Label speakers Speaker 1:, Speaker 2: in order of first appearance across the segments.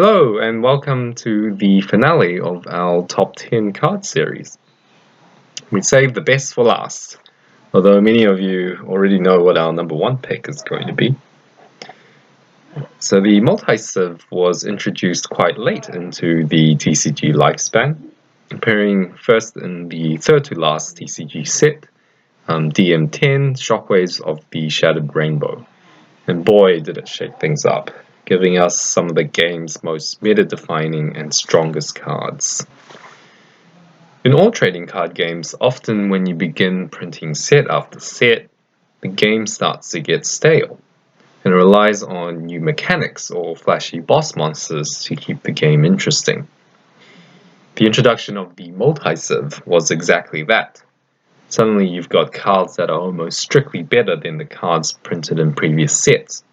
Speaker 1: Hello and welcome to the finale of our top 10 card series. We saved the best for last, although many of you already know what our number one pick is going to be. So the multi-civ was introduced quite late into the TCG lifespan, appearing first in the third to last TCG set, DM10 Shockwaves of the Shattered Rainbow. And boy did it shake things up, giving us some of the game's most meta-defining and strongest cards. In all trading card games, often when you begin printing set after set, the game starts to get stale, and relies on new mechanics or flashy boss monsters to keep the game interesting. The introduction of the multi-civ was exactly that. Suddenly you've got cards that are almost strictly better than the cards printed in previous sets.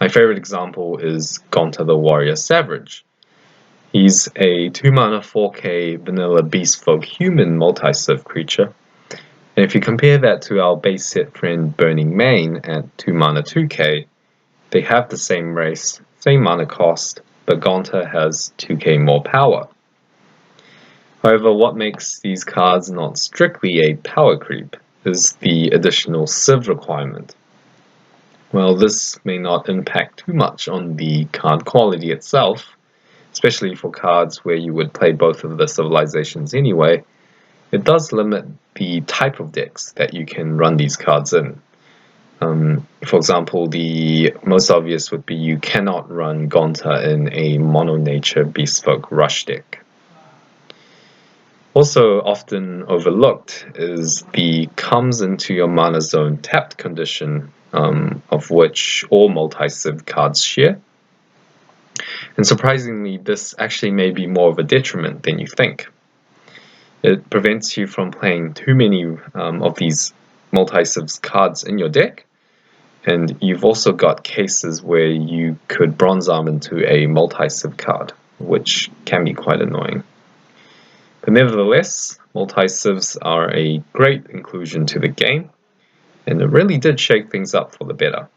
Speaker 1: My favorite example is Gonta the Warrior Savage. He's a 2-mana 4K vanilla beast folk human multi-civ creature, and if you compare that to our base set friend Burning Mane at 2-mana 2K, they have the same race, same mana cost, but Gonta has 2K more power. However, what makes these cards not strictly a power creep is the additional civ requirement. Well, this may not impact too much on the card quality itself, especially for cards where you would play both of the civilizations anyway. It does limit the type of decks that you can run these cards in. For example, the most obvious would be you cannot run Gonta in a mono nature bespoke rush deck. Also often overlooked is the comes into your mana zone tapped condition, of which all multi-civ cards share. And surprisingly, this actually may be more of a detriment than you think. It prevents you from playing too many of these multi-civ cards in your deck, and you've also got cases where you could bronze arm into a multi-civ card, which can be quite annoying. But nevertheless, multi-civs are a great inclusion to the game, and it really did shake things up for the better.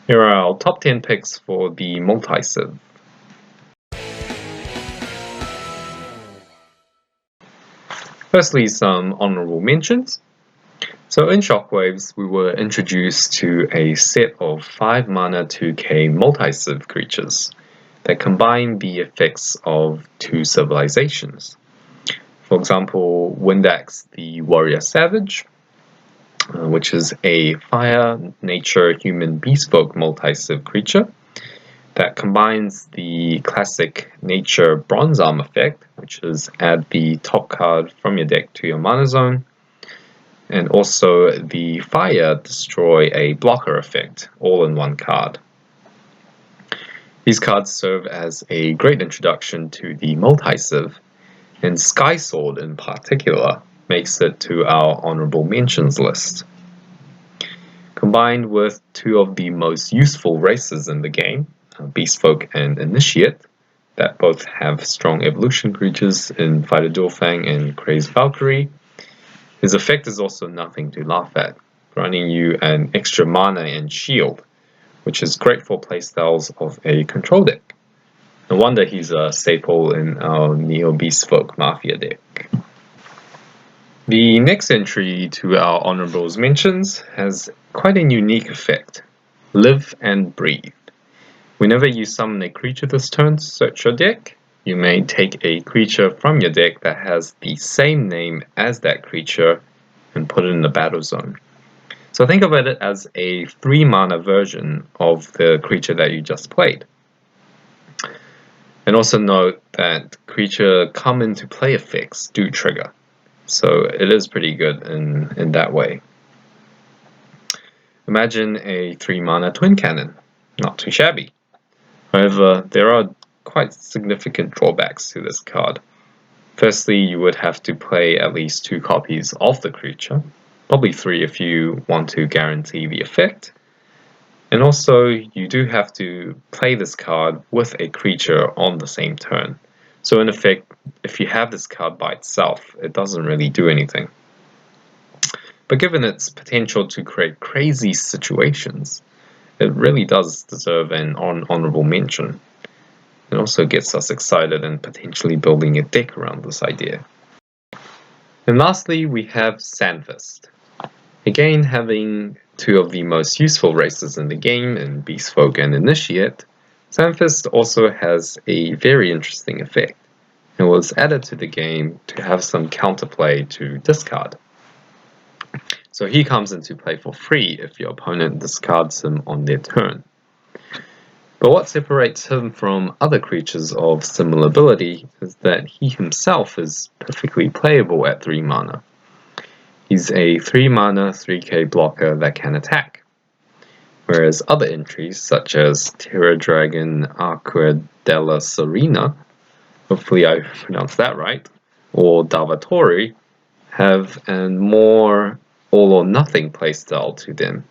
Speaker 1: Here are our top 10 picks for the multi-civ. Firstly, some honorable mentions. So in Shockwaves, we were introduced to a set of 5-mana 2K multi-civ creatures that combine the effects of two civilizations. For example, Windax the Warrior Savage, which is a fire, nature, human bespoke multi-civ creature that combines the classic nature bronze arm effect, which is add the top card from your deck to your mana zone, and also the fire destroy a blocker effect, all in one card. These cards serve as a great introduction to the multi-civ, and Sky Sword in particular makes it to our honorable mentions list. Combined with two of the most useful races in the game, Beastfolk and Initiate, that both have strong evolution creatures in Fighter Dualfang and Crazed Valkyrie, his effect is also nothing to laugh at, granting you an extra mana and shield, which is great for playstyles of a control deck. No wonder he's a staple in our Neo Beastfolk Mafia deck. The next entry to our honorables mentions has quite a unique effect: Live and Breathe. Whenever you summon a creature this turn to search your deck, you may take a creature from your deck that has the same name as that creature and put it in the battle zone. So think of it as a 3-mana version of the creature that you just played. And also note that creature come into play effects do trigger, so it is pretty good in that way. Imagine a 3-mana twin cannon, not too shabby. However, there are quite significant drawbacks to this card. Firstly, you would have to play at least 2 copies of the creature, probably 3 if you want to guarantee the effect. And also, you do have to play this card with a creature on the same turn. So in effect, if you have this card by itself, it doesn't really do anything. But given its potential to create crazy situations, It really does deserve an honorable mention. It also gets us excited and potentially building a deck around this idea. And lastly, we have Sandfist. Again, having two of the most useful races in the game in Beastfolk and Initiate, Sandfist also has a very interesting effect. It was added to the game to have some counterplay to discard. So he comes into play for free if your opponent discards him on their turn. But what separates him from other creatures of similar ability is that he himself is perfectly playable at 3 mana. He's a 3 mana 3k blocker that can attack, whereas other entries such as Terra Dragon Aqua della Serena, hopefully I pronounced that right, or Davatori, have a more all or nothing playstyle to them,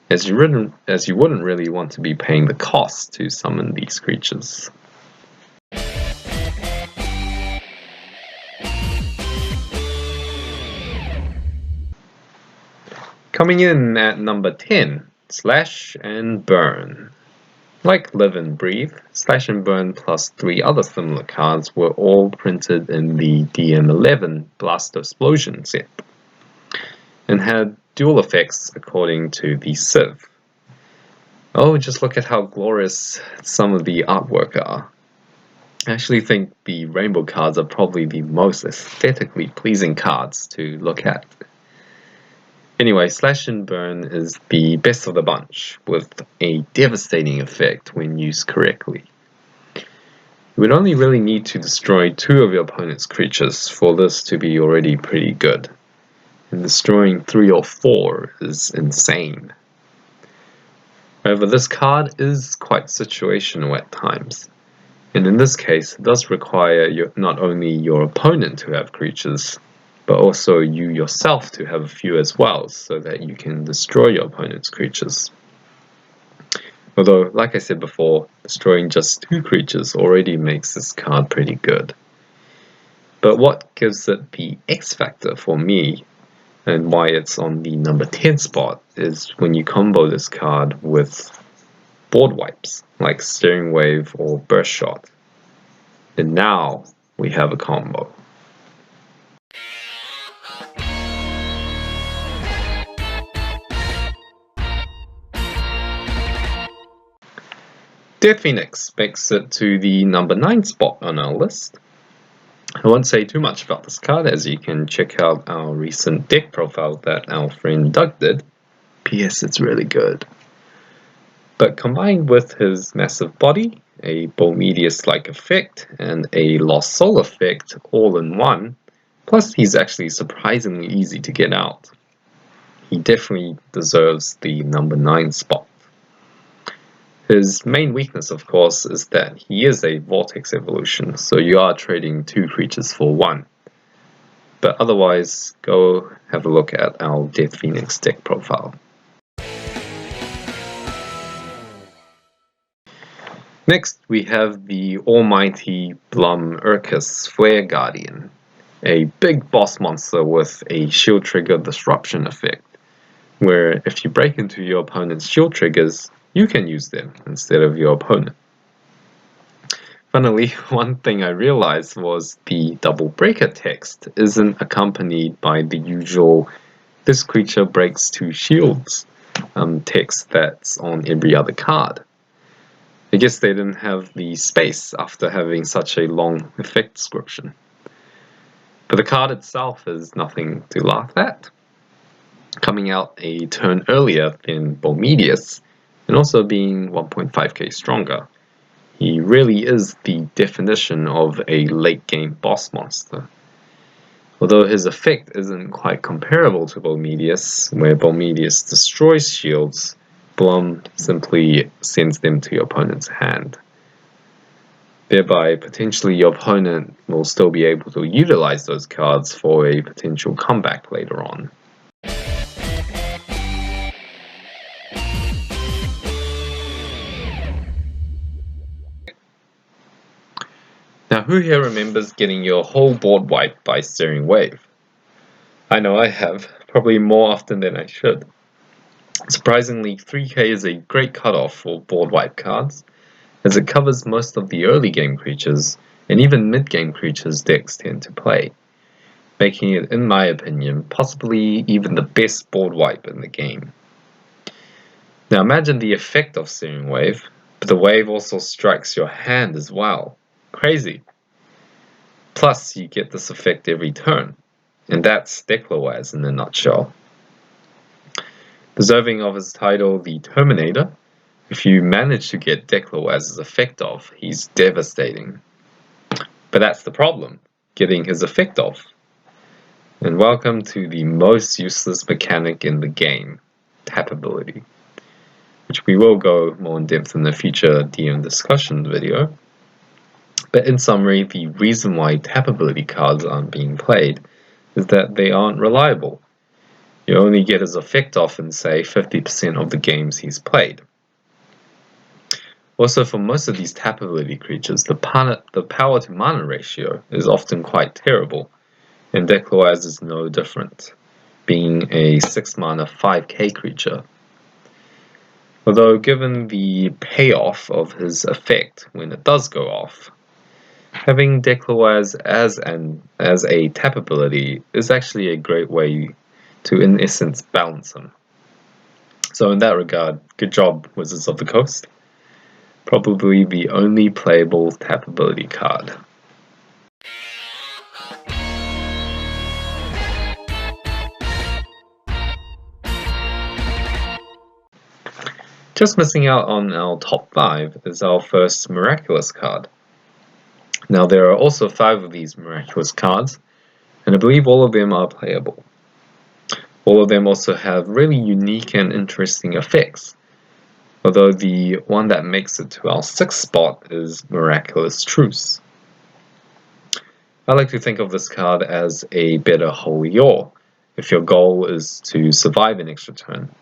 Speaker 1: as you wouldn't really want to be paying the cost to summon these creatures. Coming in at number 10, Slash and Burn. Like Live and Breathe, Slash and Burn plus 3 other similar cards were all printed in the DM11 Blastopsplosion set, and had dual effects according to the Civ. Oh, just look at how glorious some of the artwork are. I actually think the rainbow cards are probably the most aesthetically pleasing cards to look at. Anyway, Slash and Burn is the best of the bunch, with a devastating effect when used correctly. You would only really need to destroy 2 of your opponent's creatures for this to be already pretty good, and destroying 3 or 4 is insane. However, this card is quite situational at times, and in this case it does require not only your opponent to have creatures, but also you yourself to have a few as well, so that you can destroy your opponent's creatures. Although, like I said before, destroying just 2 creatures already makes this card pretty good. But what gives it the X factor for me, and why it's on the number 10 spot, is when you combo this card with board wipes, like Steering Wave or Burst Shot. And now we have a combo. Death Phoenix makes it to the number 9 spot on our list. I won't say too much about this card, as you can check out our recent deck profile that our friend Doug did. P.S. It's really good. But combined with his massive body, a Bomedius-like effect, and a Lost Soul effect all in one, plus he's actually surprisingly easy to get out, he definitely deserves the number 9 spot. His main weakness, of course, is that he is a Vortex evolution, so you are trading 2 creatures for 1. But otherwise, go have a look at our Death Phoenix deck profile. Next, we have the almighty Plumber Castes Flare Guardian, a big boss monster with a shield trigger disruption effect, where if you break into your opponent's shield triggers, you can use them instead of your opponent. Funnily, one thing I realized was the double breaker text isn't accompanied by the usual "this creature breaks 2 shields" text that's on every other card. I guess they didn't have the space after having such a long effect description. But the card itself is nothing to laugh at, coming out a turn earlier than Bomedius, and also being 1.5k stronger. He really is the definition of a late game boss monster. Although his effect isn't quite comparable to Bomedius, where Bomedius destroys shields, Blum simply sends them to your opponent's hand. Thereby, potentially your opponent will still be able to utilize those cards for a potential comeback later on. Now, who here remembers getting your whole board wiped by Steering Wave? I know I have, probably more often than I should. Surprisingly, 3k is a great cutoff for board wipe cards, as it covers most of the early game creatures and even mid-game creatures decks tend to play, making it, in my opinion, possibly even the best board wipe in the game. Now imagine the effect of Searing Wave, but the wave also strikes your hand as well. Crazy. Plus, you get this effect every turn, and that's Declawaz in a nutshell. Deserving of his title, the Terminator, if you manage to get Declawaz's effect off, he's devastating. But that's the problem, getting his effect off. And welcome to the most useless mechanic in the game, tap ability, which we will go more in depth in the future DM discussion video. But in summary, the reason why tap ability cards aren't being played is that they aren't reliable. You only get his effect off in, say, 50% of the games he's played. Also, for most of these tap ability creatures, the power to mana ratio is often quite terrible, and Declawaz is no different, being a 6 mana 5k creature. Although given the payoff of his effect when it does go off, having Declawaz as a tap ability is actually a great way to, in essence, balance him. So in that regard, good job, Wizards of the Coast. Probably the only playable tap ability card. Just missing out on our top 5 is our first Miraculous card. Now there are also 5 of these Miraculous cards, and I believe all of them are playable. All of them also have really unique and interesting effects, although the one that makes it to our 6th spot is Miraculous Truce. I like to think of this card as a better Holy Ore, if your goal is to survive an extra turn.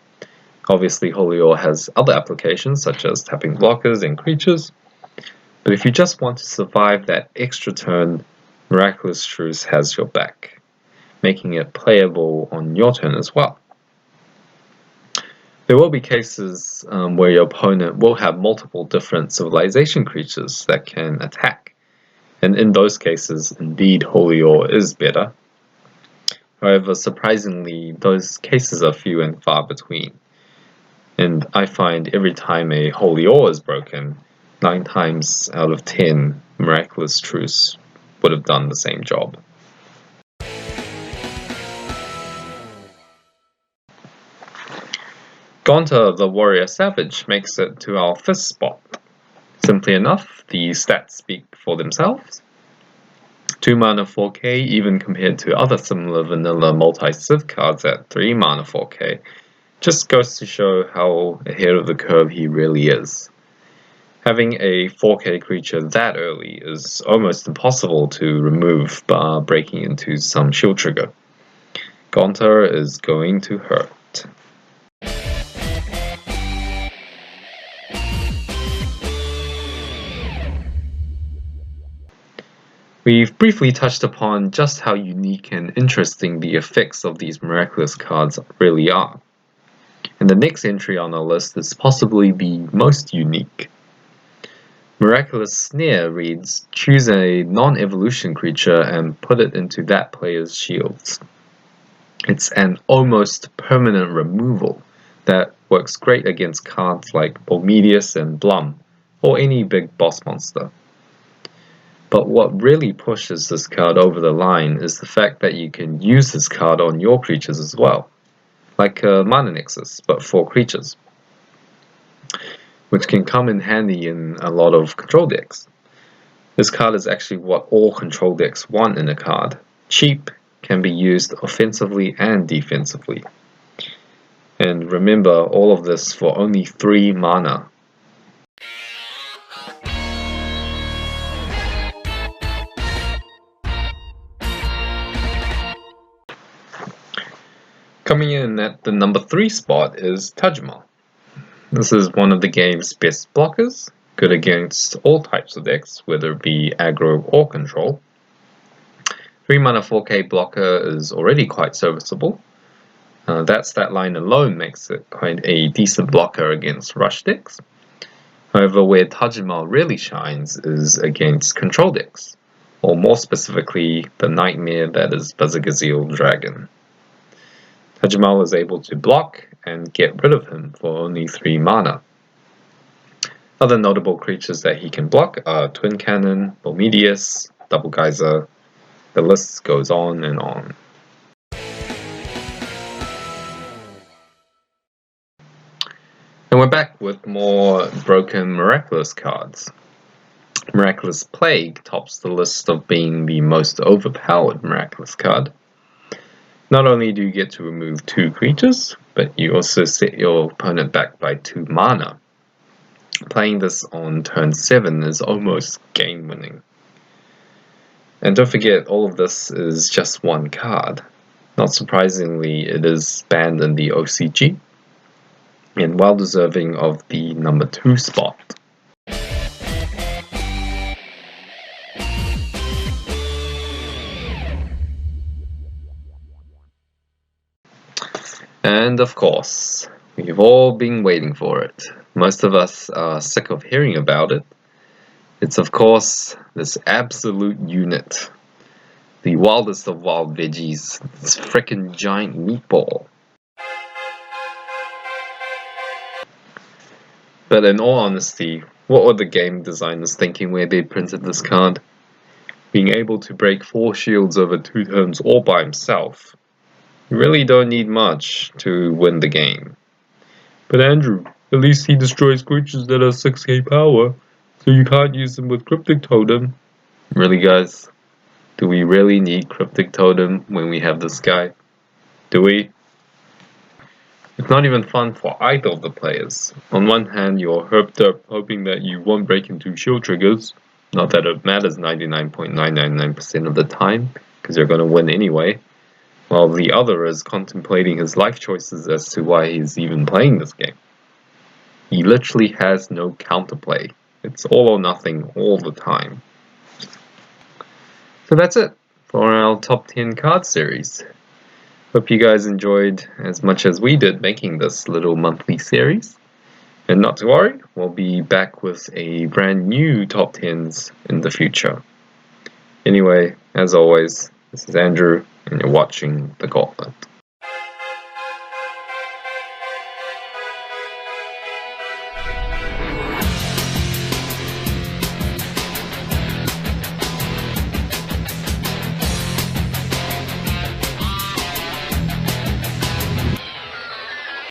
Speaker 1: Obviously, Holy Ore has other applications, such as tapping blockers and creatures, but if you just want to survive that extra turn, Miraculous Truce has your back, making it playable on your turn as well. There will be cases where your opponent will have multiple different civilization creatures that can attack, and in those cases, indeed, Holy Ore is better. However, surprisingly, those cases are few and far between, and I find every time a Holy Ore is broken, 9 times out of 10, Miraculous Truce would have done the same job. Gonta, the Warrior Savage, makes it to our 5th spot. Simply enough, the stats speak for themselves. 2 mana 4k, even compared to other similar vanilla multi-civ cards at 3 mana 4k, just goes to show how ahead of the curve he really is. Having a 4k creature that early is almost impossible to remove bar breaking into some shield trigger. Gonta is going to hurt. We've briefly touched upon just how unique and interesting the effects of these Miraculous cards really are. And the next entry on our list is possibly the most unique. Miraculous Sneer reads, choose a non-evolution creature and put it into that player's shields. It's an almost permanent removal that works great against cards like Bourmedius and Blum, or any big boss monster. But what really pushes this card over the line is the fact that you can use this card on your creatures as well, like a Mana Nexus, but for creatures, which can come in handy in a lot of control decks. This card is actually what all control decks want in a card. Cheap, can be used offensively and defensively. And remember, all of this for only 3 mana. Coming in at the number 3 spot is Tajima. This is one of the game's best blockers, good against all types of decks, whether it be aggro or control. 3 mana 4k blocker is already quite serviceable, That stat line alone makes it quite a decent blocker against rush decks. However, where Tajima really shines is against control decks, or more specifically, the nightmare that is Buzzagazil Dragon. Tajima is able to block and get rid of him for only 3 mana. Other notable creatures that he can block are Twin Cannon, Bomedius, Double Geyser. The list goes on and on. And we're back with more broken Miraculous cards. Miraculous Plague tops the list of being the most overpowered Miraculous card. Not only do you get to remove 2 creatures, but you also set your opponent back by 2 mana. Playing this on turn 7 is almost game winning. And don't forget, all of this is just 1 card. Not surprisingly, it is banned in the OCG, and well deserving of the number 2 spot. And of course, we've all been waiting for it. Most of us are sick of hearing about it. It's of course this absolute unit. The wildest of wild veggies, this frickin' giant meatball. But in all honesty, what were the game designers thinking where they printed this card? Being able to break 4 shields over 2 turns all by himself. You really don't need much to win the game. But Andrew, at least he destroys creatures that are 6k power, so you can't use them with Cryptic Totem. Really guys? Do we really need Cryptic Totem when we have this guy? Do we? It's not even fun for either of the players. On one hand, you're herped up hoping that you won't break into shield triggers. Not that it matters 99.999% of the time, because you're going to win anyway. While the other is contemplating his life choices as to why he's even playing this game. He literally has no counterplay. It's all or nothing all the time. So that's it for our top 10 card series. Hope you guys enjoyed as much as we did making this little monthly series. And not to worry, we'll be back with a brand new top 10s in the future. Anyway, as always, this is Andrew, and you're watching The Gauntlet.